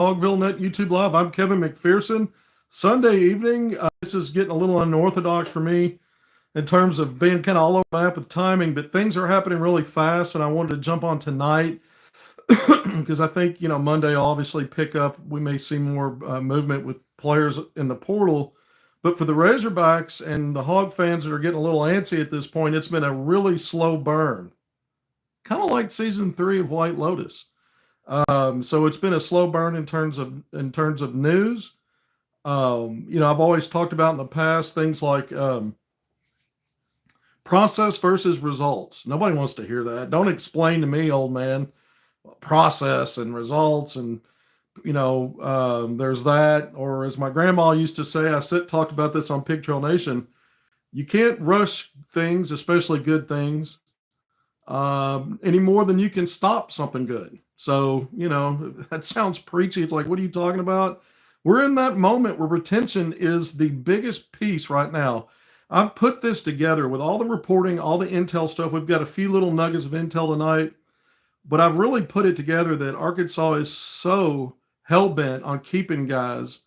HogvilleNET YouTube Live. I'm Kevin McPherson. Sunday evening, this is getting a little unorthodox for me in terms of being kind of all over the map with timing, but things are happening really fast, and I wanted to jump on tonight because I think, Monday will obviously pick up. We may see more movement with players in the portal, but for the Razorbacks and the Hog fans that are getting a little antsy at this point, it's been a really slow burn, kind of like season 3 of White Lotus. So it's been a slow burn in terms of news. I've always talked about in the past things like process versus results. Nobody wants to hear that. Don't explain to me, old man, process and results, and there's that. Or as my grandma used to say, talked about this on Pig Trail Nation. You can't rush things, especially good things, any more than you can stop something good. So, that sounds preachy. It's like, what are you talking about? We're in that moment where retention is the biggest piece right now. I've put this together with all the reporting, all the intel stuff. We've got a few little nuggets of intel tonight, but I've really put it together that Arkansas is so hell-bent on keeping guys.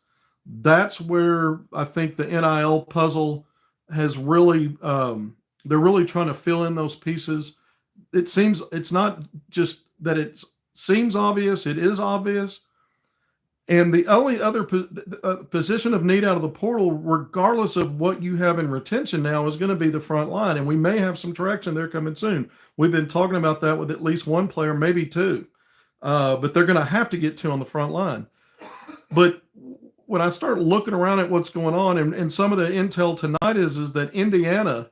That's where I think the NIL puzzle has really, they're really trying to fill in those pieces. It seems it's not just that it seems obvious, it is obvious. And the only other position of need out of the portal, regardless of what you have in retention now, is going to be the front line. And we may have some traction there coming soon. We've been talking about that with at least one player, maybe two. But they're going to have to get two on the front line. But when I start looking around at what's going on, and some of the intel tonight is that Indiana,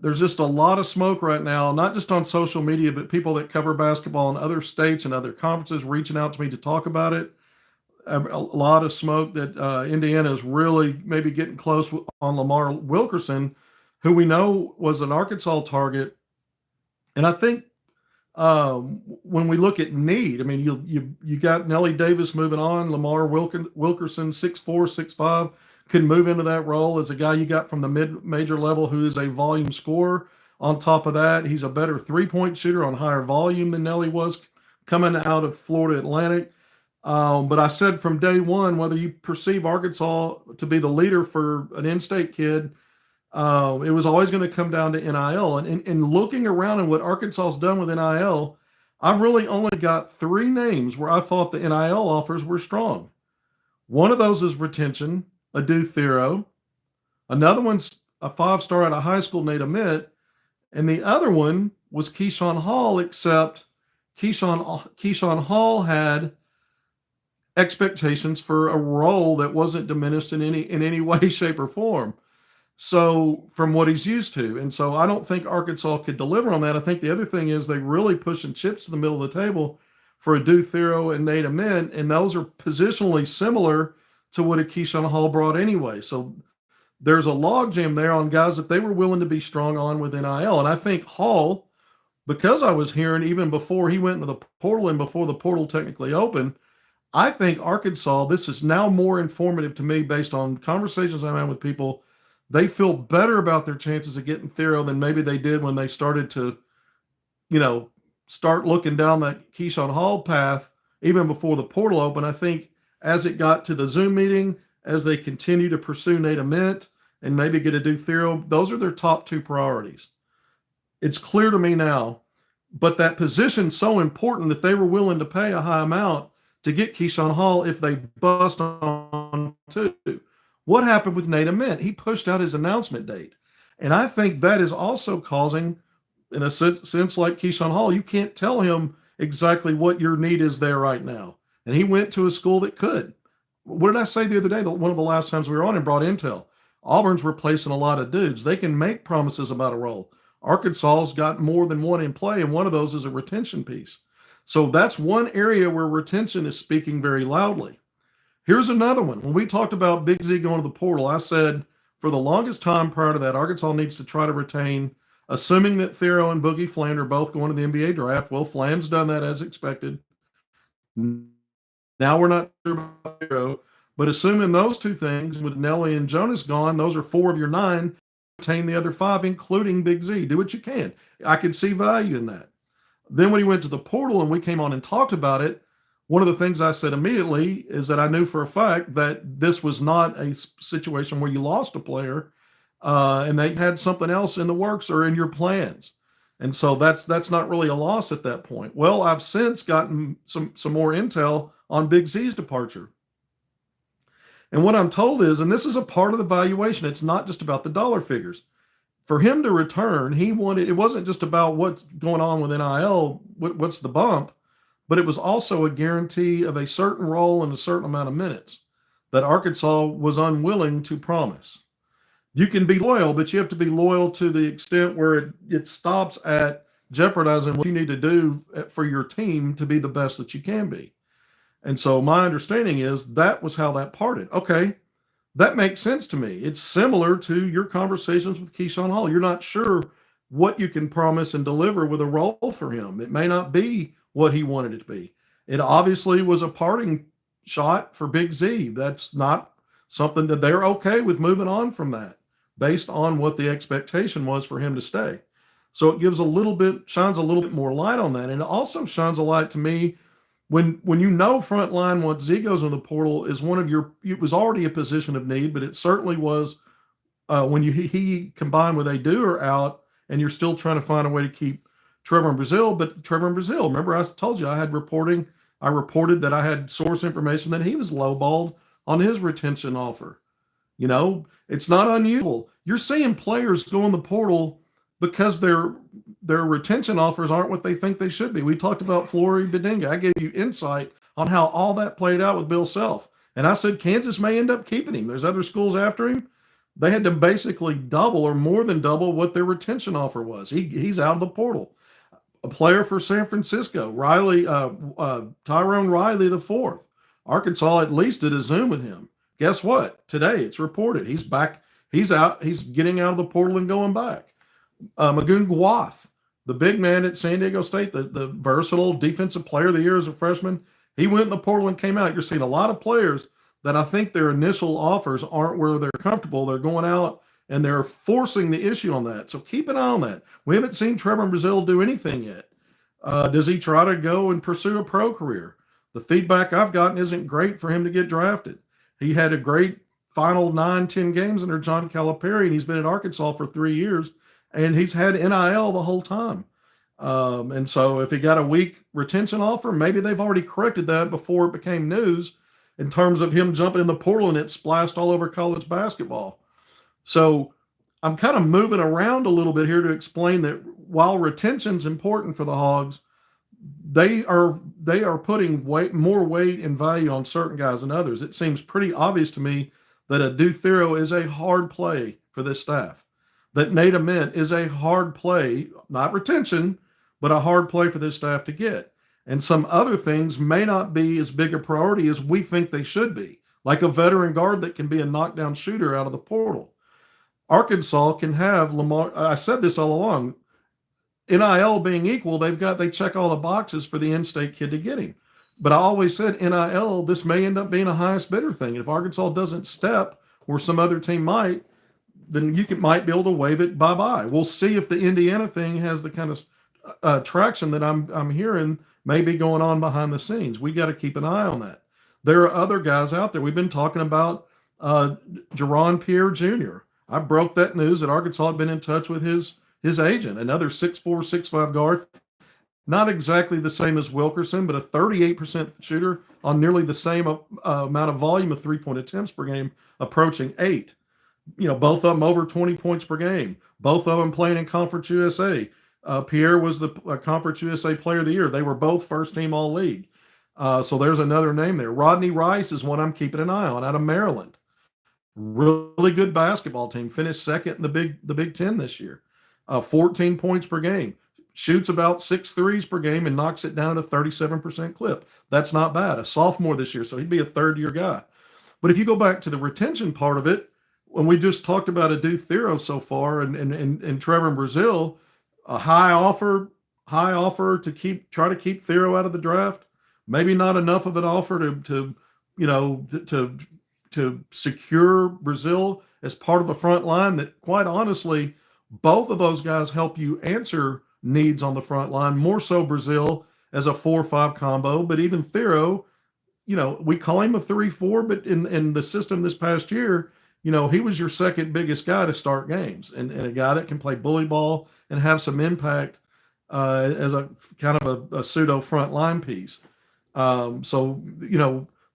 there's just a lot of smoke right now, not just on social media, but people that cover basketball in other states and other conferences reaching out to me to talk about it. A lot of smoke that Indiana is really maybe getting close on Lamar Wilkerson, who we know was an Arkansas target. And I think when we look at need, I mean, you got Nelly Davis moving on, Lamar Wilkerson, 6'4", 6'5", could move into that role as a guy you got from the mid-major level who is a volume scorer. On top of that, he's a better three-point shooter on higher volume than Nelly was coming out of Florida Atlantic. But I said from day one, whether you perceive Arkansas to be the leader for an in-state kid, it was always going to come down to NIL. And looking around at what Arkansas has done with NIL, I've really only got 3 names where I thought the NIL offers were strong. One of those is retention, Adu Thero. Another one's a 5-star out of high school, Nate Amit. And the other one was Keyshawn Hall, except Keyshawn Hall had expectations for a role that wasn't diminished in any way, shape, or form. So from what he's used to. And so I don't think Arkansas could deliver on that. I think the other thing is they really pushing chips to the middle of the table for Adu Thero and Nate Amit, and those are positionally similar to what a Keyshawn Hall brought anyway. So there's a logjam there on guys that they were willing to be strong on with NIL. And I think Hall, because I was hearing even before he went into the portal and before the portal technically opened, I think Arkansas, this is now more informative to me based on conversations I'm having with people. They feel better about their chances of getting Thero than maybe they did when they started to, start looking down that Keyshawn Hall path even before the portal opened. I think as it got to the Zoom meeting, as they continue to pursue Nate Amit and maybe get Adu Thero, those are their top 2 priorities. It's clear to me now, but that position's so important that they were willing to pay a high amount to get Keyshawn Hall if they bust on 2. What happened with Nate Amit? He pushed out his announcement date. And I think that is also causing, in a sense like Keyshawn Hall, you can't tell him exactly what your need is there right now. And he went to a school that could. What did I say the other day? One of the last times we were on and brought intel. Auburn's replacing a lot of dudes. They can make promises about a role. Arkansas's got more than one in play, and one of those is a retention piece. So that's one area where retention is speaking very loudly. Here's another one. When we talked about Big Z going to the portal, I said for the longest time prior to that, Arkansas needs to try to retain, assuming that Thero and Boogie Fland are both going to the NBA draft. Well, Fland's done that as expected. Now we're not sure about Thero, but assuming those 2 things, with Nelly and Jonas gone, those are 4 of your 9. Retain the other 5, including Big Z. Do what you can. I could see value in that. Then when he went to the portal and we came on and talked about it, one of the things I said immediately is that I knew for a fact that this was not a situation where you lost a player, and they had something else in the works or in your plans. And so that's not really a loss at that point. Well, I've since gotten some more intel on Big Z's departure. And what I'm told is, and this is a part of the valuation, it's not just about the dollar figures. For him to return, it wasn't just about what's going on with NIL, what's the bump, but it was also a guarantee of a certain role and a certain amount of minutes that Arkansas was unwilling to promise. You can be loyal, but you have to be loyal to the extent where it stops at jeopardizing what you need to do for your team to be the best that you can be. And so my understanding is that was how that parted. Okay, that makes sense to me. It's similar to your conversations with Keyshawn Hall. You're not sure what you can promise and deliver with a role for him. It may not be what he wanted it to be. It obviously was a parting shot for Big Z. That's not something that they're okay with moving on from that based on what the expectation was for him to stay. So it shines a little bit more light on that. And it also shines a light to me when you know Frontline, once Z goes in the portal, is it was already a position of need, but it certainly was when he combined with a doer out, and you're still trying to find a way to keep Trevor in Brazil. But Trevor in Brazil, remember I told you I reported that I had source information that he was lowballed on his retention offer. It's not unusual. You're seeing players go in the portal because their retention offers aren't what they think they should be. We talked about Flory Bedinga. I gave you insight on how all that played out with Bill Self. And I said Kansas may end up keeping him. There's other schools after him. They had to basically double or more than double what their retention offer was. He's out of the portal. A player for San Francisco, Tyrone Riley IV. Arkansas at least did a Zoom with him. Guess what? Today it's reported he's back. He's out. He's getting out of the portal and going back. Magoon Gwath, the big man at San Diego State, the versatile defensive player of the year as a freshman, he went in the portal and came out. You're seeing a lot of players that I think their initial offers aren't where they're comfortable. They're going out and they're forcing the issue on that. So keep an eye on that. We haven't seen Trevor in Brazil do anything yet. Does he try to go and pursue a pro career? The feedback I've gotten isn't great for him to get drafted. He had a great final 9-10 games under John Calipari, and he's been at Arkansas for 3 years, and he's had NIL the whole time. And so if he got a weak retention offer, maybe they've already corrected that before it became news in terms of him jumping in the portal and it splashed all over college basketball. So I'm kind of moving around a little bit here to explain that while retention's important for the Hogs, they are putting more weight and value on certain guys than others. It seems pretty obvious to me that a Due Thero is a hard play for this staff. That Nate Ament is a hard play, not retention, but a hard play for this staff to get. And some other things may not be as big a priority as we think they should be, like a veteran guard that can be a knockdown shooter out of the portal. Arkansas can have Lamar. I said this all along. NIL being equal, they check all the boxes for the in-state kid to get him. But I always said NIL, this may end up being a highest bidder thing. If Arkansas doesn't step where some other team might, then you might be able to wave it bye-bye. We'll see if the Indiana thing has the kind of traction that I'm hearing may be going on behind the scenes. We got to keep an eye on that. There are other guys out there. We've been talking about Jerron Pierre Jr. I broke that news that Arkansas had been in touch with his agent, another 6'4", 6'5" guard. Not exactly the same as Wilkerson, but a 38% shooter on nearly the same amount of volume of three-point attempts per game, approaching 8. Both of them over 20 points per game. Both of them playing in Conference USA. Pierre was the Conference USA Player of the Year. They were both first-team All-League. So there's another name there. Rodney Rice is one I'm keeping an eye on out of Maryland. Really good basketball team. Finished second in the Big Ten this year. 14 points per game. Shoots about 6 threes per game and knocks it down at a 37% clip. That's not bad. A sophomore this year, so he'd be a third-year guy. But if you go back to the retention part of it, when we just talked about a Due Thero so far and Trevor in Brazil, a high offer to try to keep Thero out of the draft, maybe not enough of an offer to secure Brazil as part of the front line that, quite honestly, both of those guys help you answer needs on the front line, more so Brazil as a 4-5 combo, but even Thero we call him a 3-4, but in the system this past year, he was your second biggest guy to start games, and a guy that can play bully ball and have some impact as a kind of a pseudo front line piece. So,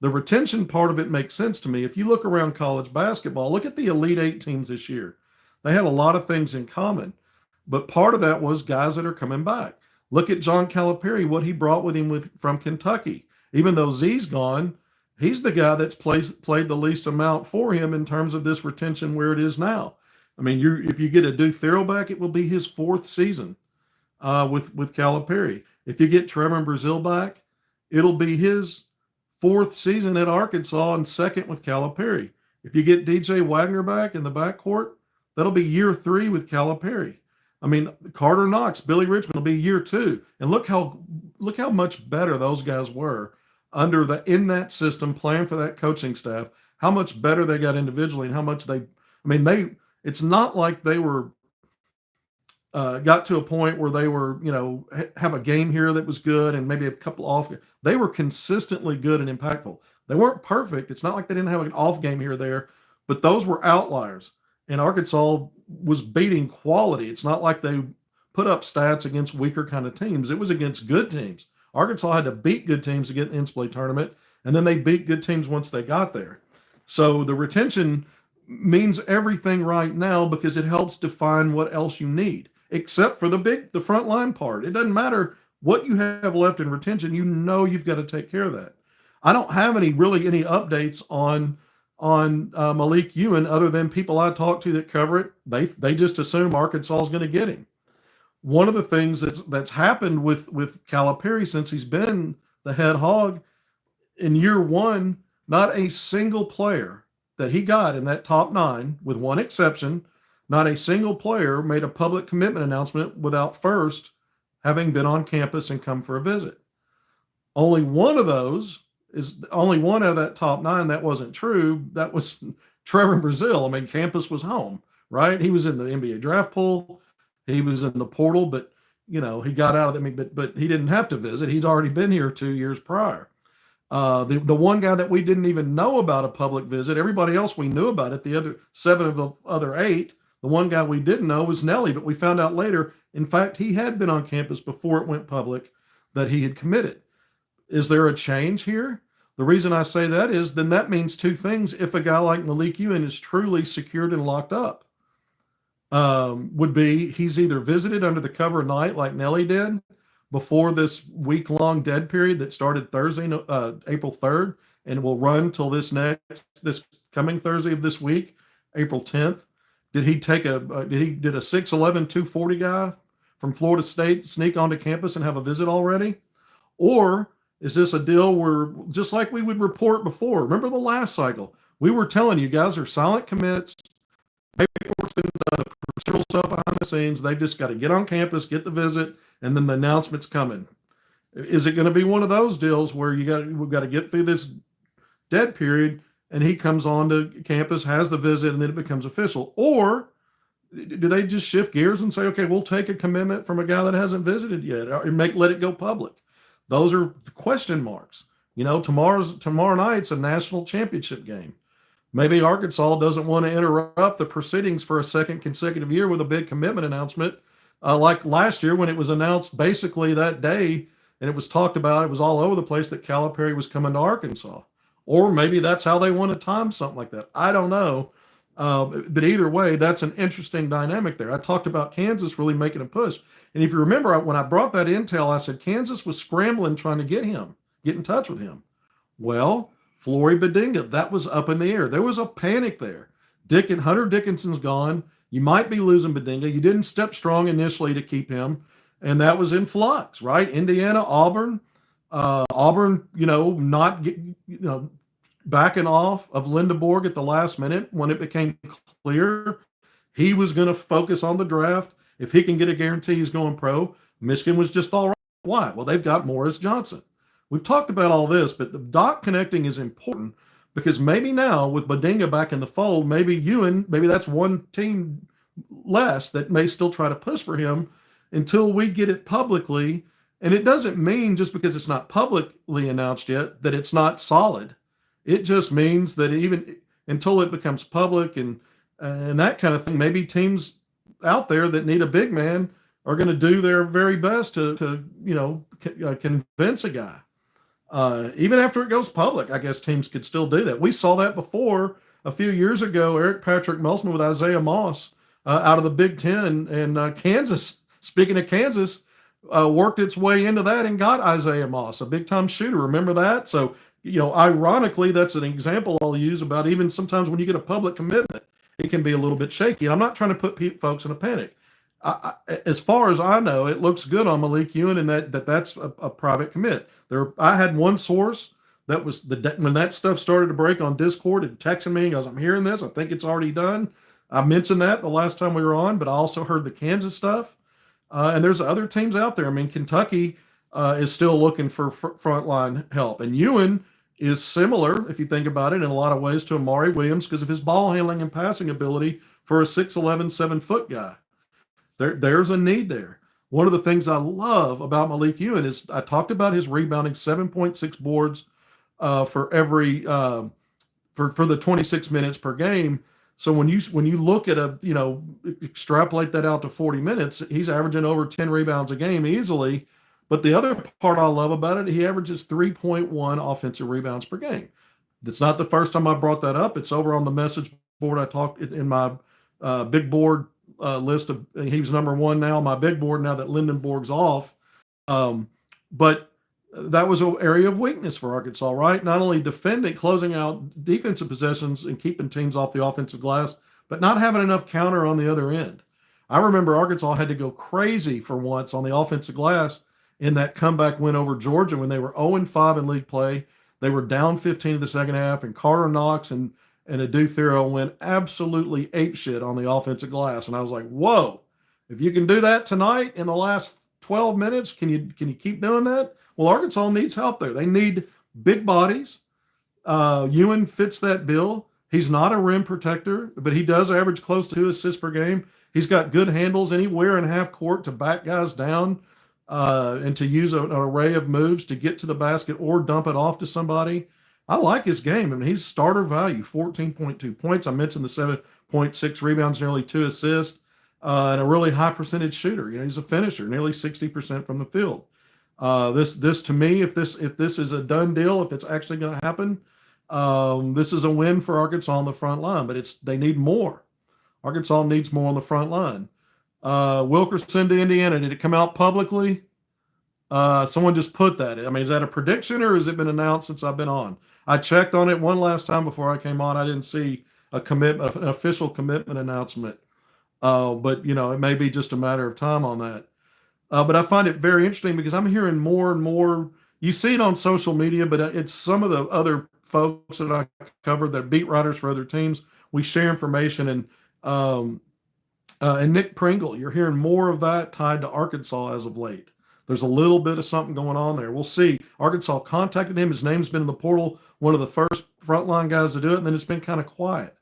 the retention part of it makes sense to me. If you look around college basketball, look at the Elite Eight teams this year. They had a lot of things in common, but part of that was guys that are coming back. Look at John Calipari, what he brought with him from Kentucky. Even though Z's gone, he's the guy that's played the least amount for him in terms of this retention where it is now. I mean, if you get a Duke Thero back, it will be his fourth season with Calipari. If you get Trevor and Brazil back, it'll be his fourth season at Arkansas and second with Calipari. If you get DJ Wagner back in the backcourt, that'll be year 3 with Calipari. I mean, Carter Knox, Billy Richmond will be year 2, and look how much better those guys were in that system, playing for that coaching staff. How much better they got individually, and how much it's not like they were got to a point where they were, have a game here that was good and maybe a couple off. They were consistently good and impactful. They weren't perfect. It's not like they didn't have an off game here or there, but those were outliers. And Arkansas was beating quality. It's not like they put up stats against weaker kind of teams. It was against good teams. Arkansas had to beat good teams to get in the NCAA tournament, and then they beat good teams once they got there. So the retention means everything right now because it helps define what else you need, except for the front line part. It doesn't matter what you have left in retention. You've got to take care of that. I don't have any updates on Malik Ewan other than people I talk to that cover it. They just assume Arkansas is going to get him. One of the things that's happened with Calipari since he's been the head hog, in year 1, not a single player that he got in that top 9, with one exception, not a single player made a public commitment announcement without first having been on campus and come for a visit. Only one out of that top 9 that wasn't true. That was Trevor Brazil. I mean, campus was home, right? He was in the NBA draft pool. He was in the portal, but he got out of it. But he didn't have to visit. He'd already been here 2 years prior. The one guy that we didn't even know about a public visit, everybody else we knew about it. The other 7 of the other 8, the one guy we didn't know was Nelly, but we found out later, in fact, he had been on campus before it went public that he had committed. Is there a change here? The reason I say that is then that means 2 things. If a guy like Malik Ewan is truly secured and locked up, would be he's either visited under the cover of night like Nelly did before this week-long dead period that started Thursday, April 3rd, and will run till this coming Thursday of this week, April 10th. Did he take a 6'11", 240 guy from Florida State sneak onto campus and have a visit already? Or is this a deal where, just like we would report before, remember the last cycle, we were telling you guys are silent commits, paperwork's been done, the procedural stuff behind the scenes, they've just got to get on campus, get the visit, and then the announcement's coming. Is it going to be one of those deals where we've got to get through this dead period and he comes on to campus, has the visit, and then it becomes official? Or do they just shift gears and say, okay, we'll take a commitment from a guy that hasn't visited yet or let it go public? Those are question marks. Tomorrow night's a national championship game. Maybe Arkansas doesn't want to interrupt the proceedings for a second consecutive year with a big commitment announcement, like last year when it was announced basically that day, and it was talked about, it was all over the place that Calipari was coming to Arkansas. Or maybe that's how they want to time something like that. I don't know. But either way, that's an interesting dynamic there. I talked about Kansas really making a push. And if you remember, when I brought that intel, I said Kansas was scrambling trying to get in touch with him. Well, Flory Badinga, that was up in the air. There was a panic there. Hunter Dickinson's gone. You might be losing Badinga. You didn't step strong initially to keep him, and that was in flux, right? Indiana, Auburn, backing off of Lindeborg at the last minute when it became clear he was going to focus on the draft. If he can get a guarantee he's going pro, Michigan was just all right. Why? Well, they've got Morris Johnson. We've talked about all this, but the dot connecting is important because maybe now with Badinga back in the fold, maybe that's one team less that may still try to push for him until we get it publicly And it doesn't mean just because it's not publicly announced yet that it's not solid. It just means that even until it becomes public and that kind of thing, maybe teams out there that need a big man are going to do their very best to convince a guy. Even after it goes public, I guess teams could still do that. We saw that before a few years ago. Eric Patrick Melsman with Isaiah Moss out of the Big Ten, and Kansas. Speaking of Kansas, worked its way into that and got Isaiah Moss, a big time shooter. Remember that? So, ironically, that's an example I'll use about even sometimes when you get a public commitment, it can be a little bit shaky. And I'm not trying to put folks in a panic. As far as I know, it looks good on Malik Ewing, and that's a private commit. I had one source that was when that stuff started to break on Discord and texting me, goes, "I'm hearing this. I think it's already done." I mentioned that the last time we were on, but I also heard the Kansas stuff. And there's other teams out there. I mean, Kentucky is still looking for frontline help, and Ewing is similar, if you think about it, in a lot of ways to Amari Williams because of his ball handling and passing ability for a 6'11", 7-foot guy. There's a need there. One of the things I love about Malik Ewing is I talked about his rebounding, 7.6 boards for every for the 26 minutes per game. So when you look at extrapolate that out to 40 minutes, he's averaging over 10 rebounds a game easily. But the other part I love about it, he averages 3.1 offensive rebounds per game. That's not the first time I brought that up. It's over on the message board. I talked in my big board list of, he was number one now on my big board now that Lindenborg's off. But that was an area of weakness for Arkansas, right? Not only closing out defensive possessions and keeping teams off the offensive glass, but not having enough counter on the other end. I remember Arkansas had to go crazy for once on the offensive glass in that comeback win over Georgia when they were 0-5 in league play. They were down 15 in the second half, and Carter Knox and Adu Thero went absolutely apeshit on the offensive glass. And I was like, whoa, if you can do that tonight in the last 12 minutes, can you keep doing that? Well, Arkansas needs help there. They need big bodies. Ewing fits that bill. He's not a rim protector, but he does average close to 2 assists per game. He's got good handles anywhere in half court to back guys down and to use an array of moves to get to the basket or dump it off to somebody. I like his game. I mean, he's starter value, 14.2 points. I mentioned the 7.6 rebounds, nearly 2 assists, and a really high percentage shooter. He's a finisher, nearly 60% from the field. This to me, if this is a done deal, if it's actually going to happen, this is a win for Arkansas on the front line. But they need more. Arkansas needs more on the front line. Wilkerson to Indiana. Did it come out publicly? Someone just put that. I mean, is that a prediction or has it been announced since I've been on? I checked on it one last time before I came on. I didn't see an official commitment announcement. But it may be just a matter of time on that. But I find it very interesting because I'm hearing more and more. You see it on social media, but it's some of the other folks that I cover, that beat writers for other teams. We share information, and Nick Pringle, you're hearing more of that tied to Arkansas as of late. There's a little bit of something going on there. We'll see. Arkansas contacted him. His name's been in the portal, one of the first frontline guys to do it, and then it's been kind of quiet.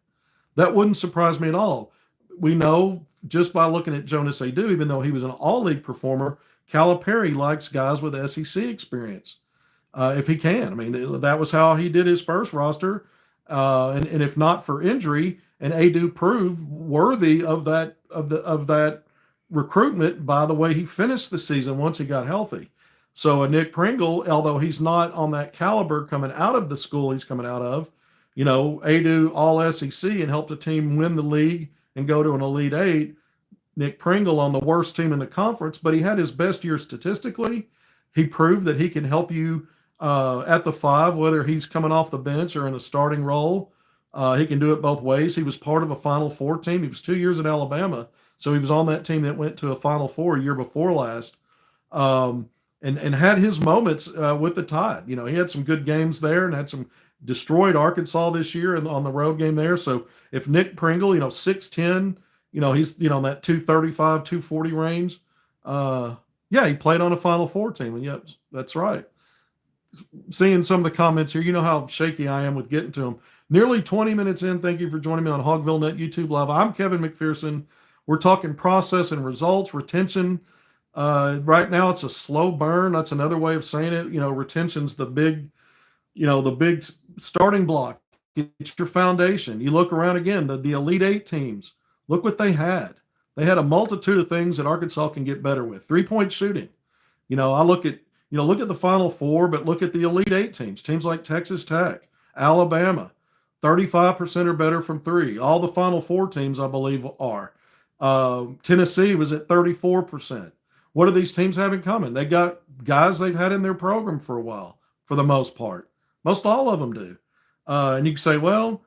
That wouldn't surprise me at all. We know just by looking at Jonas Adu, even though he was an all-league performer, Calipari likes guys with SEC experience if he can. I mean, that was how he did his first roster. And if not for injury, and Adu proved worthy of that recruitment by the way he finished the season once he got healthy. So Nick Pringle, although he's not on that caliber coming out of the school he's coming out of, Adu all SEC and helped a team win the league and go to an Elite Eight. Nick Pringle on the worst team in the conference, but he had his best year statistically. He proved that he can help you at the 5, whether he's coming off the bench or in a starting role. He can do it both ways. He was part of a Final Four team. He was 2 years at Alabama, so he was on that team that went to a Final Four a year before last, and had his moments with the Tide. He had some good games there and had some destroyed Arkansas this year on the road game there. So if Nick Pringle, 6'10", he's in that 235, 240 range. He played on a Final Four team, and yep, that's right. Seeing some of the comments here, you know how shaky I am with getting to them. Nearly 20 minutes in. Thank you for joining me on HogvilleNET YouTube Live. I'm Kevin McPherson. We're talking process and results, retention, Right now, it's a slow burn. That's another way of saying it. Retention's the big starting block. It's your foundation. You look around again, the Elite Eight teams, look what they had. They had a multitude of things that Arkansas can get better with. 3-point shooting. I look at the Final Four, but look at the Elite Eight teams like Texas Tech, Alabama, 35% or better from three. All the Final Four teams, I believe, are. Tennessee was at 34%. What do these teams have in common? They got guys they've had in their program for a while, for the most part. Most all of them do. And you can say, well,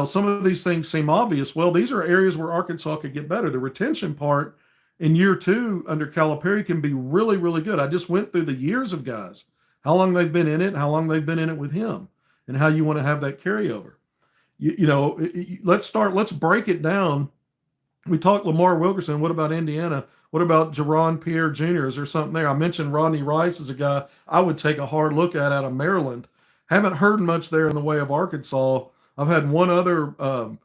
some of these things seem obvious. Well, these are areas where Arkansas could get better. The retention part in year two under Calipari can be really, really good. I just went through the years of guys, how long they've been in it, how long they've been in it with him, and how you want to have that carryover. Let's break it down. We talked Lamar Wilkerson. What about Indiana? What about Jerron Pierre Jr.? Is there something there? I mentioned Rodney Rice as a guy I would take a hard look at out of Maryland. Haven't heard much there in the way of Arkansas. I've had one other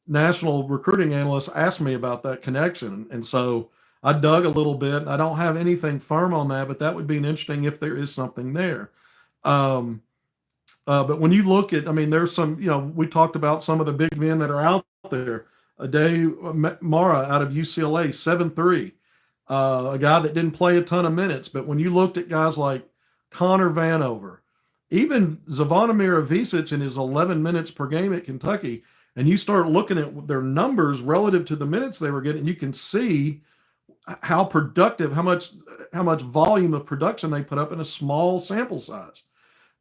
national recruiting analyst ask me about that connection. And so I dug a little bit. I don't have anything firm on that, but that would be an interesting if there is something there. But when you look at, there's some, we talked about some of the big men that are out there. Dave Mara out of UCLA, 7'3", a guy that didn't play a ton of minutes. But when you looked at guys like Connor Vanover, even Zvonimir Ivisic in his 11 minutes per game at Kentucky, and you start looking at their numbers relative to the minutes they were getting, you can see how productive, how much volume of production they put up in a small sample size.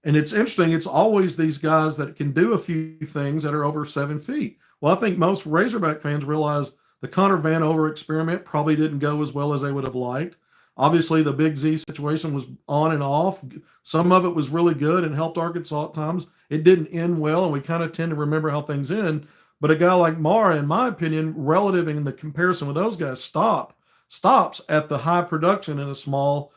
And it's interesting, it's always these guys that can do a few things that are over 7 feet. Well, I think most Razorback fans realize the Connor Vanover experiment probably didn't go as well as they would have liked. Obviously, the Big Z situation was on and off. Some of it was really good and helped Arkansas at times. It didn't end well, and we kind of tend to remember how things end. But a guy like Mara, in my opinion, relative in the comparison with those guys, stops at the high production in a small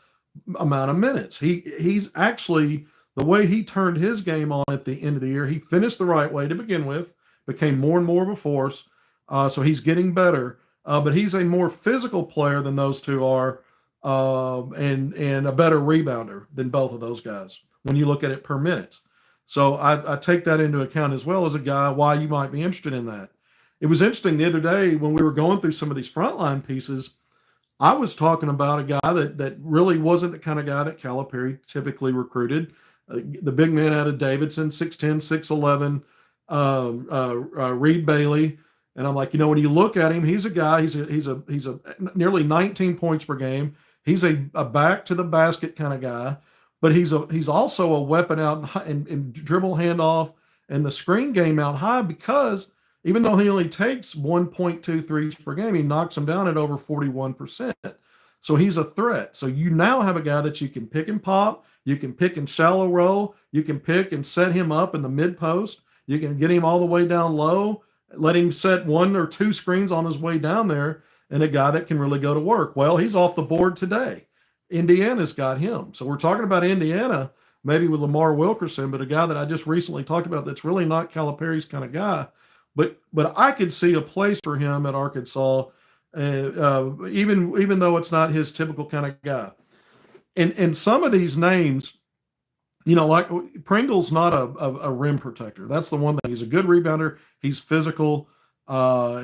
amount of minutes. He's actually, the way he turned his game on at the end of the year, he finished the right way to begin with, became more and more of a force. So he's getting better. But he's a more physical player than those two are, and a better rebounder than both of those guys when you look at it per minute. So I take that into account as well as a guy, why you might be interested in that. It was interesting the other day when we were going through some of these frontline pieces, I was talking about a guy that really wasn't the kind of guy that Calipari typically recruited. The big man out of Davidson, 6'10", 6'11", Reed Bailey. And I'm like, when you look at him, he's a guy, he's a nearly 19 points per game. He's a back to the basket kind of guy, but he's also a weapon out and dribble handoff and the screen game out high, because even though he only takes 1.2 threes per game, he knocks them down at over 41%. So he's a threat. So you now have a guy that you can pick and pop, you can pick and shallow roll, you can pick and set him up in the mid post, you can get him all the way down low, let him set 1 or 2 screens on his way down there, and a guy that can really go to work. Well, he's off the board today. Indiana's got him. So we're talking about Indiana, maybe with Lamar Wilkerson, but a guy that I just recently talked about that's really not Calipari's kind of guy. But I could see a place for him at Arkansas, even though it's not his typical kind of guy. And some of these names, like Pringle's not a rim protector. That's the one thing. He's a good rebounder. He's physical, but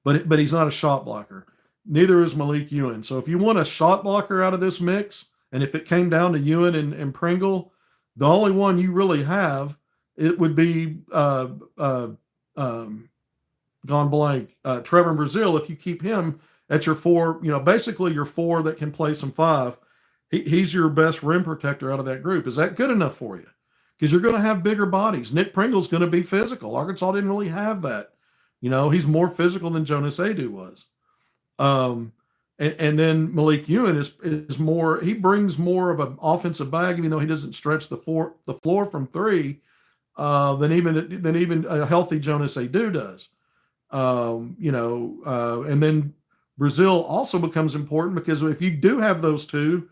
he's not a shot blocker. Neither is Malik Ewan. So if you want a shot blocker out of this mix, and if it came down to Ewan and Pringle, the only one you really have, it would be gone blank. Trevor Brazil, if you keep him at your 4, basically your 4 that can play some 5, he's your best rim protector out of that group. Is that good enough for you? Because you're going to have bigger bodies. Nick Pringle's going to be physical. Arkansas didn't really have that. He's more physical than Jonas Adu was. And then Malik Ewan is more, he brings more of an offensive bag, even though he doesn't stretch the floor from 3, than even a healthy Jonas Adu does. And then Brazil also becomes important, because if you do have those two,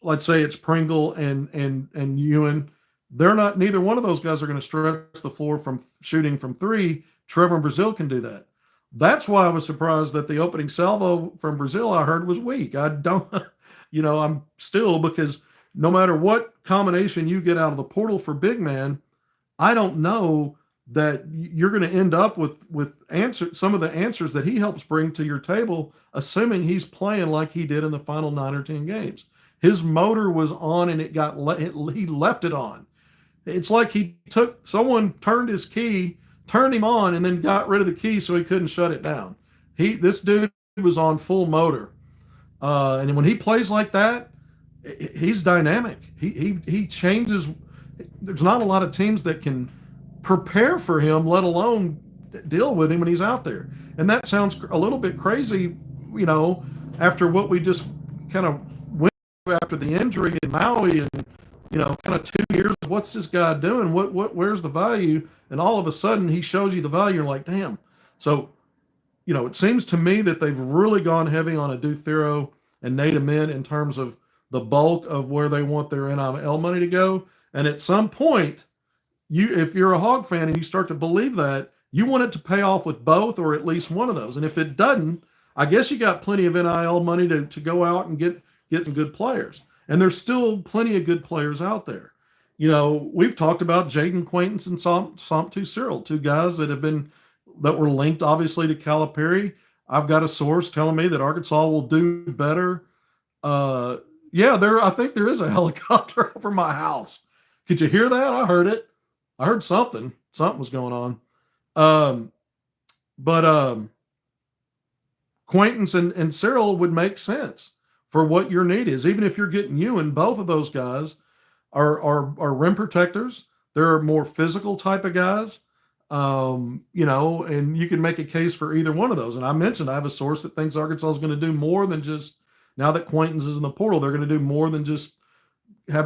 let's say it's Pringle and Ewan, neither one of those guys are going to stretch the floor from shooting from 3. Trevor and Brazil can do that. That's why I was surprised that the opening salvo from Brazil I heard was weak. I don't, I'm still, because no matter what combination you get out of the portal for big man, I don't know that you're going to end up with some of the answers that he helps bring to your table, assuming he's playing like he did in the final 9 or 10 games. His motor was on and he left it on. It's like he took someone turned his key, turned him on, and then got rid of the key so he couldn't shut it down. This dude was on full motor, and when he plays like that, he's dynamic. He changes. There's not a lot of teams that can prepare for him, let alone deal with him when he's out there. And that sounds a little bit crazy, after what we just kind of went through after the injury in Maui, and kind of 2 years. What's this guy doing? Where's the value? And all of a sudden, he shows you the value. You're like, damn. So, it seems to me that they've really gone heavy on Adu Thero and Nate Ament in terms of the bulk of where they want their NIL money to go. And at some point, if you're a Hog fan and you start to believe that, you want it to pay off with both or at least one of those. And if it doesn't, I guess you got plenty of NIL money to go out and get some good players. And there's still plenty of good players out there. We've talked about Jaden Quaintance and Somptu Cyril, two guys that were linked obviously to Calipari. I've got a source telling me that Arkansas will do better. I think there is a helicopter over my house. Could you hear that? I heard it. I heard something. Something was going on. But Quaintance and Cyril would make sense for what your need is. Even if you're getting you, and both of those guys are rim protectors. They're more physical type of guys. And you can make a case for either one of those. And I mentioned I have a source that thinks Arkansas is going to do more than just, now that Quaintance is in the portal, they're going to do more than just have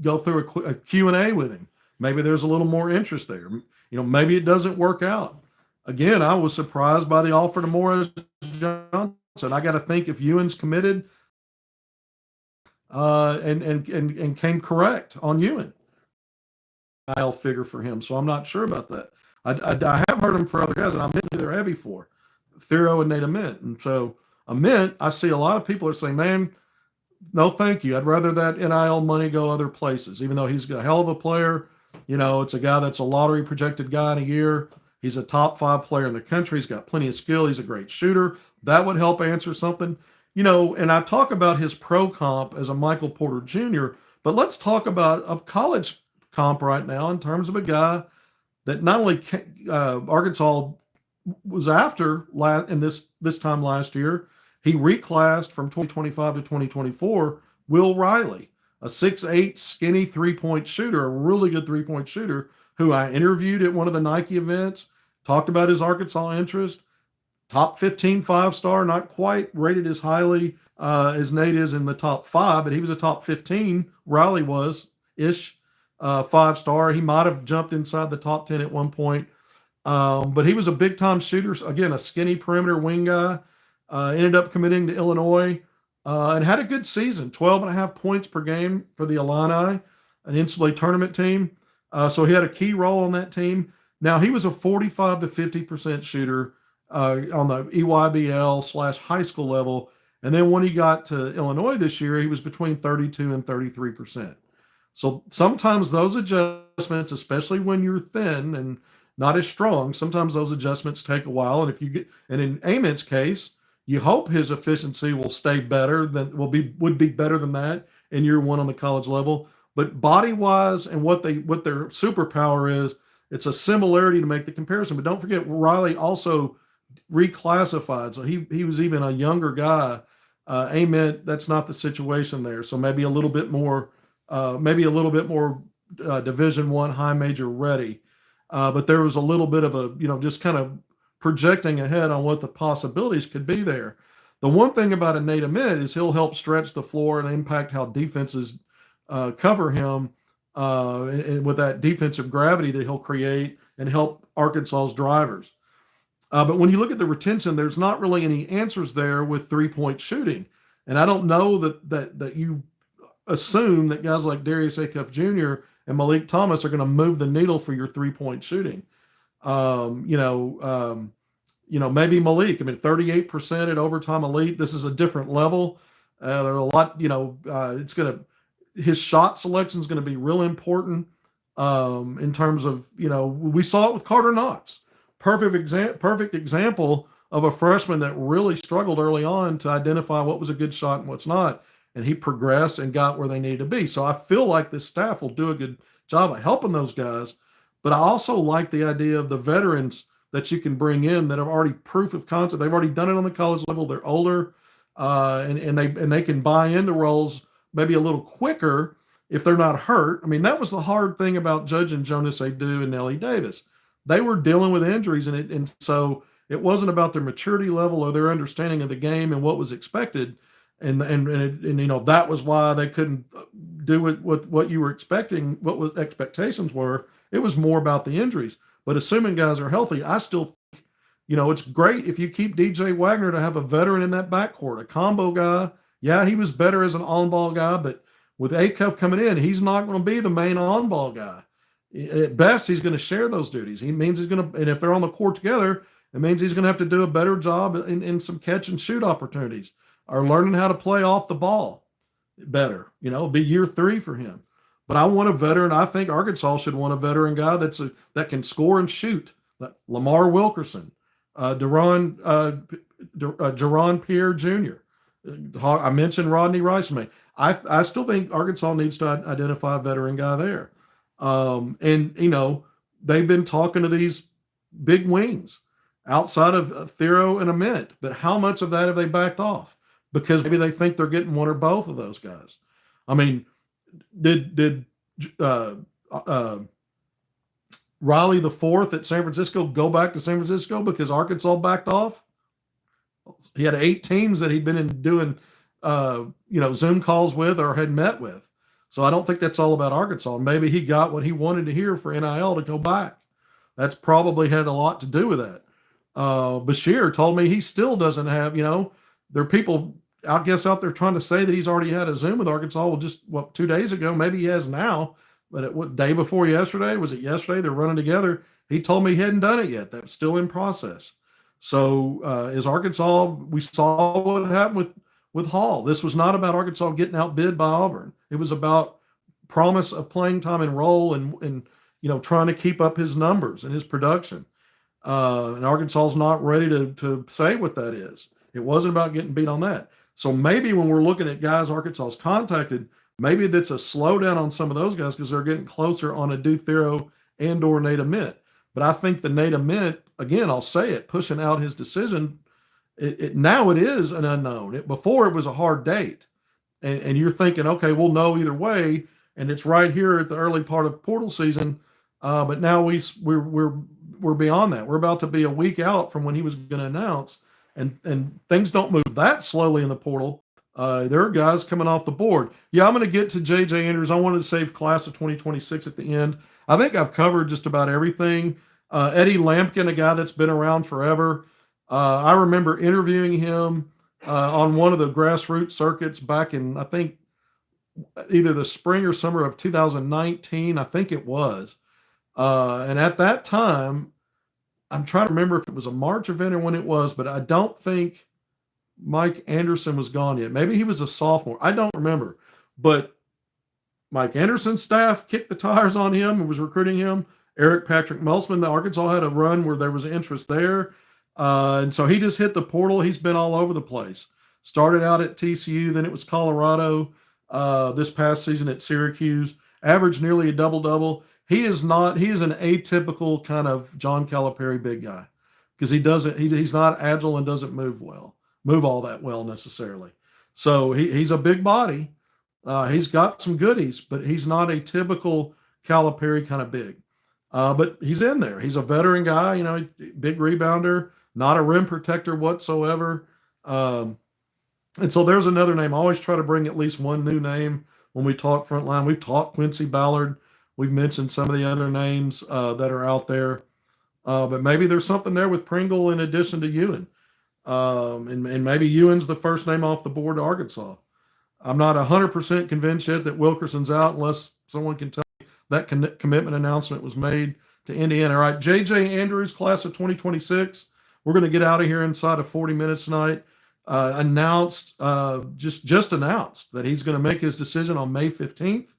go through a Q&A with him. Maybe there's a little more interest there. Maybe it doesn't work out. Again, I was surprised by the offer to Morris Johnson. I got to think if Ewan's committed and came correct on Ewan, I'll figure for him. So I'm not sure about that. I have heard him for other guys, and I'm into they're heavy for Thero and Nate Ament. And so Ament, I see a lot of people are saying, man, no, thank you. I'd rather that NIL money go other places, even though he's a hell of a player. It's a guy that's a lottery projected guy in a year. He's a top 5 player in the country. He's got plenty of skill. He's a great shooter. That would help answer something. And I talk about his pro comp as a Michael Porter Jr., but let's talk about a college comp right now in terms of a guy that not only Arkansas was after in this time last year, he reclassed from 2025 to 2024, Will Riley, a 6'8", skinny three-point shooter, a really good three-point shooter, who I interviewed at one of the Nike events, talked about his Arkansas interest, top 15 5-star, not quite rated as highly as Nate is in the top 5, but he was a top 15, Riley was-ish, 5-star. He might have jumped inside the top 10 at one point, but he was a big-time shooter, again, a skinny perimeter wing guy. Ended up committing to Illinois and had a good season, 12.5 points per game for the Illini, an NCAA tournament team. So he had a key role on that team. Now, he was a 45 to 50% shooter on the EYBL/high school level. And then when he got to Illinois this year, he was between 32 and 33%. So sometimes those adjustments, especially when you're thin and not as strong, sometimes those adjustments take a while. And in Ament's case, you hope his efficiency will stay better would be better than that in year one on the college level. But body wise and what their superpower is, it's a similarity to make the comparison. But don't forget, Riley also reclassified, so he was even a younger guy. Ament, that's not the situation there. So maybe a little bit more Division I high major ready. But there was a little bit of a just kind of projecting ahead on what the possibilities could be there. The one thing about a Nate Ament is he'll help stretch the floor and impact how defenses cover him and with that defensive gravity that he'll create and help Arkansas's drivers. But when you look at the retention, there's not really any answers there with three-point shooting. And I don't know that you assume that guys like Darius Acuff Jr. and Malik Thomas are going to move the needle for your three-point shooting. maybe Malik. I mean, 38% at overtime elite. This is a different level. There are a lot, his shot selection is going to be real important in terms of, we saw it with Carter Knox. Perfect example of a freshman that really struggled early on to identify what was a good shot and what's not. And he progressed and got where they needed to be. So I feel like this staff will do a good job of helping those guys. But I also like the idea of the veterans that you can bring in that have already proof of concept. They've already done it on the college level. They're older, and they can buy into roles maybe a little quicker if they're not hurt. I mean, that was the hard thing about Judge and Jonas Adu and Nellie Davis. They were dealing with injuries, and so it wasn't about their maturity level or their understanding of the game and what was expected. And that was why they couldn't do what you were expecting, what was expectations were. It was more about the injuries. But assuming guys are healthy, I still think, it's great if you keep DJ Wagner to have a veteran in that backcourt, a combo guy. Yeah, he was better as an on-ball guy, but with Acuff coming in, he's not going to be the main on-ball guy. At best, he's going to share those duties. He means he's going to, and if they're on the court together, it means he's going to have to do a better job in some catch and shoot opportunities or learning how to play off the ball better. It'll be year 3 for him. But I want a veteran. I think Arkansas should want a veteran guy that can score and shoot. Lamar Wilkerson, Jaron Pierre Jr. I mentioned Rodney Rice. I still think Arkansas needs to identify a veteran guy there. They've been talking to these big wings outside of Thero and Ament. But how much of that have they backed off? Because maybe they think they're getting one or both of those guys. I mean, did Riley the Fourth at San Francisco go back to San Francisco because Arkansas backed off? He had 8 teams that he'd been doing Zoom calls with or had met with. So I don't think that's all about Arkansas. Maybe he got what he wanted to hear for NIL to go back. That's probably had a lot to do with that. Bashir told me he still doesn't have, there are people I guess out there trying to say that he's already had a Zoom with Arkansas. Well, just 2 days ago, maybe he has now, but what day before yesterday? Was it yesterday? They're running together. He told me he hadn't done it yet. That's still in process. So is Arkansas, we saw what happened with Hall. This was not about Arkansas getting outbid by Auburn. It was about promise of playing time and role and trying to keep up his numbers and his production. And Arkansas is not ready to say what that is. It wasn't about getting beat on that. So maybe when we're looking at guys Arkansas's contacted, maybe that's a slowdown on some of those guys because they're getting closer on Adu Thero and or Nate Ament. But I think the Nate Ament, again, I'll say it, pushing out his decision, now it is an unknown. Before it was a hard date. And you're thinking, okay, we'll know either way, and it's right here at the early part of portal season. But now we're beyond that. We're about to be a week out from when he was going to announce. And things don't move that slowly in the portal. There are guys coming off the board. Yeah, I'm going to get to J.J. Andrews. I wanted to save class of 2026 at the end. I think I've covered just about everything. Eddie Lampkin, a guy that's been around forever. I remember interviewing him on one of the grassroots circuits back in, I think, either the spring or summer of 2019. I think it was. And at that time, I'm trying to remember if it was a March event or when it was, but I don't think Mike Anderson was gone yet. Maybe he was a sophomore. I don't remember. But Mike Anderson's staff kicked the tires on him and was recruiting him. Eric Patrick Melsman, the Arkansas had a run where there was interest there. And so he just hit the portal. He's been all over the place. Started out at TCU, then it was Colorado. This past season at Syracuse. Averaged nearly a double-double. He is an atypical kind of John Calipari big guy because he's not agile and doesn't move all that well necessarily. So he's a big body. He's got some goodies, but he's not a typical Calipari kind of big. But he's in there. He's a veteran guy, big rebounder, not a rim protector whatsoever. And so there's another name. I always try to bring at least one new name when we talk front line. We've talked Quincy Ballard. We've mentioned some of the other names that are out there. But maybe there's something there with Pringle in addition to Ewan. And maybe Ewan's the first name off the board to Arkansas. I'm not 100% convinced yet that Wilkerson's out unless someone can tell me that commitment announcement was made to Indiana. All right, J.J. Andrews, class of 2026. we're going to get out of here inside of 40 minutes tonight. Just announced that he's going to make his decision on May 15th.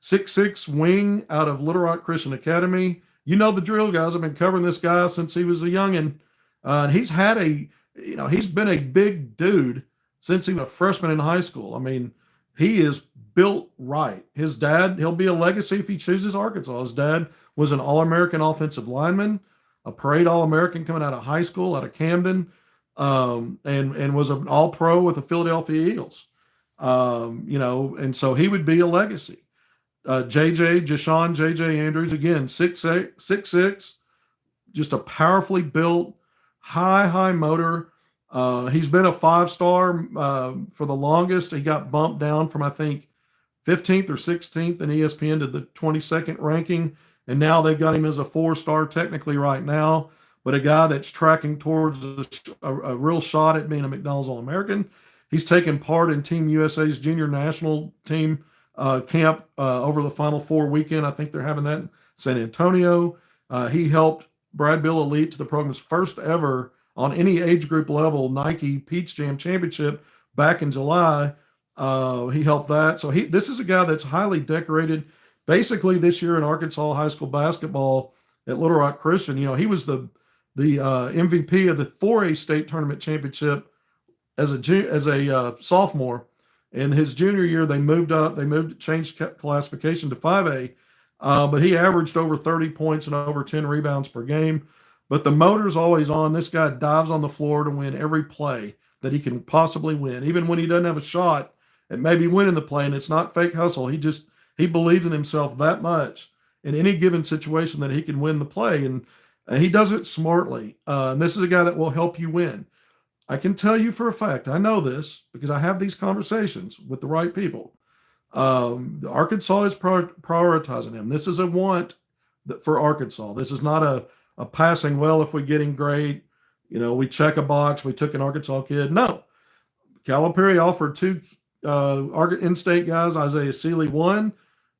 6'6" wing out of Little Rock Christian Academy. You know the drill, guys. I've been covering this guy since he was a youngin'. And he's been a big dude since he was a freshman in high school. I mean, he is built right. His dad, he'll be a legacy if he chooses Arkansas. His dad was an All-American offensive lineman, a parade All-American coming out of high school, out of Camden, and was an All-Pro with the Philadelphia Eagles. And so he would be a legacy. JJ Andrews, again, 6'6", just a powerfully built, high motor. He's been a 5-star for the longest. He got bumped down from, I think, 15th or 16th in ESPN to the 22nd ranking, and now they've got him as a 4-star technically right now, but a guy that's tracking towards a real shot at being a McDonald's All-American. He's taken part in Team USA's junior national team camp over the Final Four weekend. I think they're having that in San Antonio. He helped Brad Bill Elite to the program's first ever on any age group level Nike Peach Jam Championship back in July. He helped that. So this is a guy that's highly decorated. Basically, this year in Arkansas high school basketball at Little Rock Christian, he was the MVP of the 4A state tournament championship as a sophomore. In his junior year, they changed classification to 5A, but he averaged over 30 points and over 10 rebounds per game. But the motor's always on. This guy dives on the floor to win every play that he can possibly win, even when he doesn't have a shot at maybe winning the play. And it's not fake hustle. He believes in himself that much in any given situation that he can win the play, and he does it smartly. And this is a guy that will help you win. I can tell you for a fact, I know this because I have these conversations with the right people. Arkansas is prioritizing him. This is a want for Arkansas. This is not a passing, well, if we get him great, we check a box, we took an Arkansas kid. No. Calipari offered 2 in-state guys. Isaiah Seeley won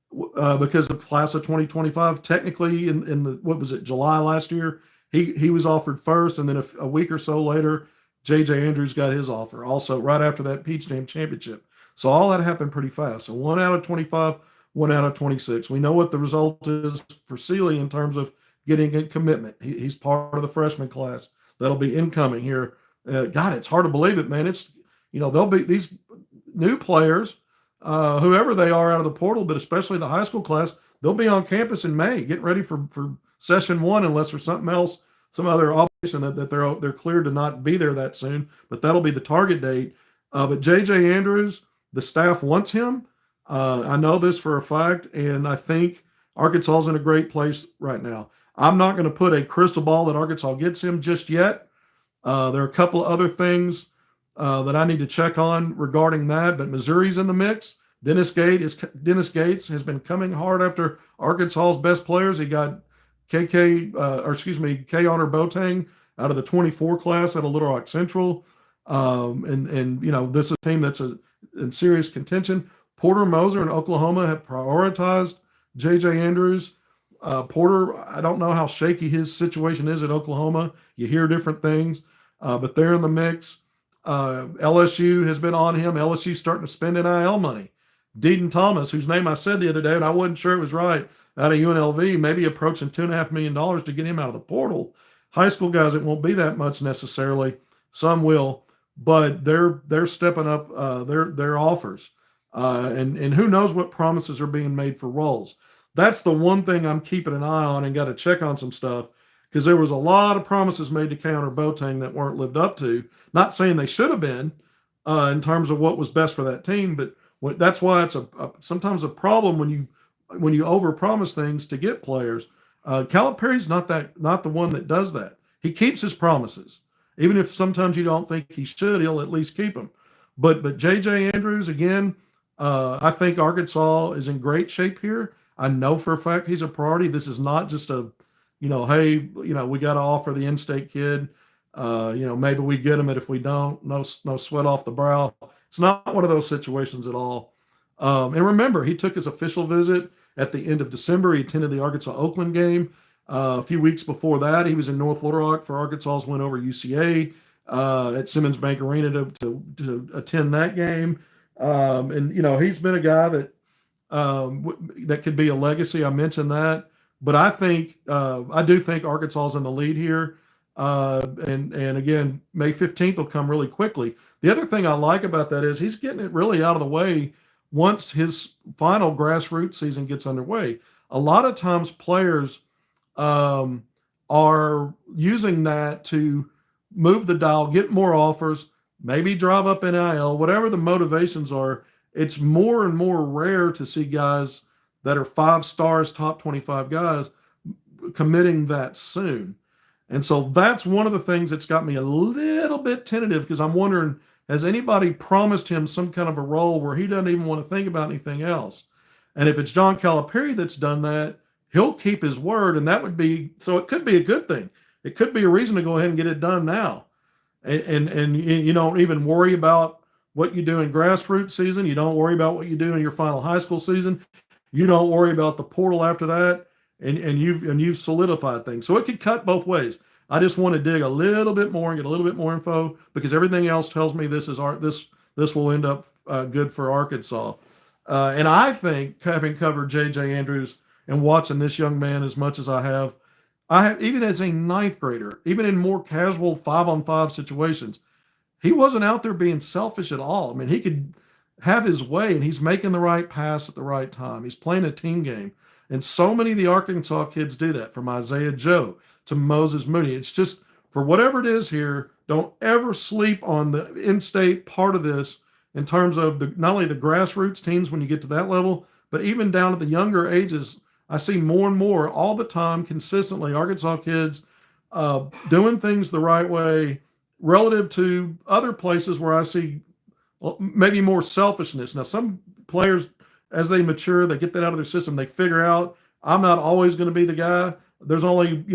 because of class of 2025. Technically, in the, July last year, he was offered first, and then a week or so later, JJ Andrews got his offer also right after that Peach Jam Championship. So all that happened pretty fast. So 1 out of 25, 1 out of 26. We know what the result is for Seeley in terms of getting a commitment. He's part of the freshman class that'll be incoming here. God, it's hard to believe it, man. It's, there'll be these new players, whoever they are out of the portal, but especially the high school class, they'll be on campus in May, getting ready for session 1, unless there's something else, some other obligation that they're cleared to not be there that soon, but that'll be the target date. But JJ Andrews, the staff wants him. I know this for a fact, and I think Arkansas is in a great place right now. I'm not going to put a crystal ball that Arkansas gets him just yet. There are a couple of other things that I need to check on regarding that, but Missouri's in the mix. Dennis Gates has been coming hard after Arkansas's best players. He got K. Honor Boateng out of the 24 class out of Little Rock Central. This is a team that's in serious contention. Porter Moser in Oklahoma have prioritized JJ Andrews. Porter, I don't know how shaky his situation is at Oklahoma. You hear different things, but they're in the mix. LSU has been on him. LSU's starting to spend NIL money. Deaton Thomas, whose name I said the other day, and I wasn't sure it was right, out of UNLV, maybe approaching $2.5 million to get him out of the portal. High school guys, it won't be that much necessarily. Some will, but they're stepping up their offers. And who knows what promises are being made for roles. That's the one thing I'm keeping an eye on and got to check on some stuff, because there was a lot of promises made to Counter Boateng that weren't lived up to. Not saying they should have been in terms of what was best for that team, but that's why it's sometimes a problem when you overpromise things to get players. Calipari's not the one that does that. He keeps his promises, even if sometimes you don't think he should. He'll at least keep them. But JJ Andrews, again, I think Arkansas is in great shape here. I know for a fact he's a priority. This is not just we got to offer the in-state kid. Maybe we get him, and if we don't, no sweat off the brow. It's not one of those situations at all. And remember, he took his official visit at the end of December. He attended the Arkansas-Oakland game. A few weeks before that, he was in North Little Rock for Arkansas's win over UCA at Simmons Bank Arena to attend that game. And he's been a guy that that could be a legacy. I mentioned that, but I do think Arkansas is in the lead here. And again, May 15th will come really quickly. The other thing I like about that is he's getting it really out of the way once his final grassroots season gets underway. A lot of times players are using that to move the dial, get more offers, maybe drive up NIL, whatever the motivations are. It's more and more rare to see guys that are 5 stars, top 25 guys committing that soon. And so that's one of the things that's got me a little bit tentative, because I'm wondering, has anybody promised him some kind of a role where he doesn't even want to think about anything else? And if it's John Calipari that's done that, he'll keep his word, and that would be, so it could be a good thing. It could be a reason to go ahead and get it done now. And you don't even worry about what you do in grassroots season. You don't worry about what you do in your final high school season. You don't worry about the portal after that. And you've solidified things. So it could cut both ways. I just want to dig a little bit more and get a little bit more info, because everything else tells me this will end up good for Arkansas. And I think, having covered J.J. Andrews and watching this young man as much as I have even as a ninth grader, even in more casual 5-on-5 situations, he wasn't out there being selfish at all. I mean, he could have his way, and he's making the right pass at the right time. He's playing a team game. And so many of the Arkansas kids do that, from Isaiah Joe to Moses Mooney. It's just, for whatever it is here, don't ever sleep on the in-state part of this in terms of not only the grassroots teams when you get to that level, but even down at the younger ages. I see more and more all the time, consistently, Arkansas kids doing things the right way relative to other places where I see maybe more selfishness. Now, some players, as they mature, they get that out of their system. They figure out, I'm not always going to be the guy. There's only,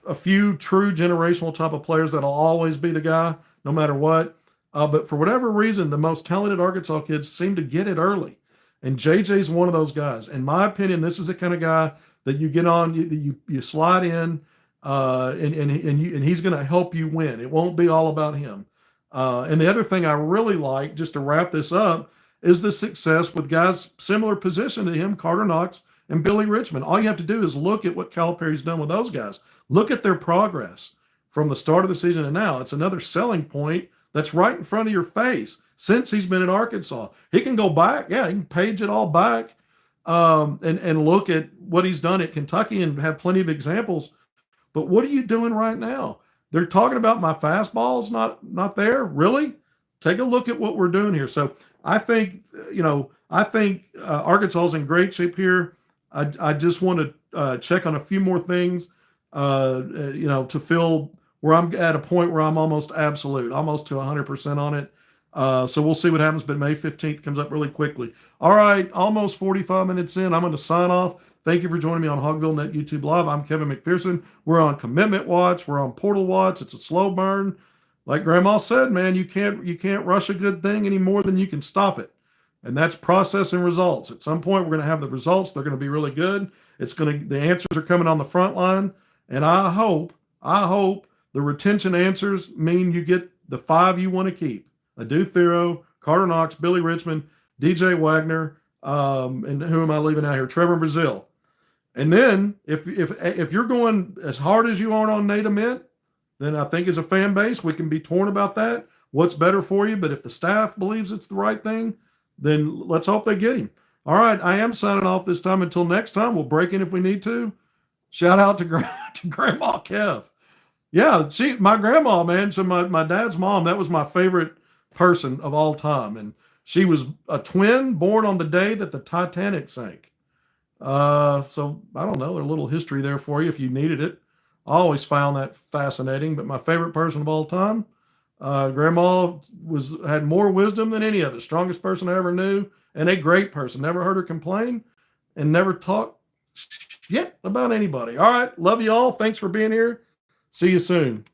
a few true generational type of players that'll always be the guy, no matter what. But for whatever reason, the most talented Arkansas kids seem to get it early. And JJ's one of those guys. In my opinion, this is the kind of guy that you get on, you slide in, and he's going to help you win. It won't be all about him. And the other thing I really like, just to wrap this up, is the success with guys similar position to him, Carter Knox and Billy Richmond. All you have to do is look at what Calipari's done with those guys. Look at their progress from the start of the season to now. It's another selling point that's right in front of your face since he's been at Arkansas. He can go back. Yeah, he can page it all back and look at what he's done at Kentucky and have plenty of examples. But what are you doing right now? They're talking about my fastball's not there. Really? Take a look at what we're doing here. So I think, Arkansas's in great shape here. I just want to check on a few more things, to feel where I'm at a point where I'm almost absolute, almost to 100% on it. So we'll see what happens, but May 15th comes up really quickly. All right, almost 45 minutes in. I'm going to sign off. Thank you for joining me on HogvilleNET YouTube Live. I'm Kevin McPherson. We're on Commitment Watch. We're on Portal Watch. It's a slow burn. Like Grandma said, man, you can't rush a good thing any more than you can stop it. And that's process and results. At some point, we're going to have the results. They're going to be really good. The answers are coming on the front line. And I hope the retention answers mean you get the 5 you want to keep. Adu Thero, Carter Knox, Billy Richmond, DJ Wagner, and who am I leaving out here? Trevor Brazil. And then if you're going as hard as you are on Nate Ament, then I think as a fan base, we can be torn about that. What's better for you? But if the staff believes it's the right thing, then let's hope they get him. All right, I am signing off this time. Until next time, we'll break in if we need to. Shout out to Grandma Kev. Yeah, my grandma, man. So my dad's mom, that was my favorite person of all time. And she was a twin born on the day that the Titanic sank. So I don't know, there's a little history there for you if you needed it. I always found that fascinating, but my favorite person of all time, Grandma had more wisdom than any of us. Strongest person I ever knew, and a great person. Never heard her complain and never talk shit about anybody. All right, love you all. Thanks for being here. See you soon.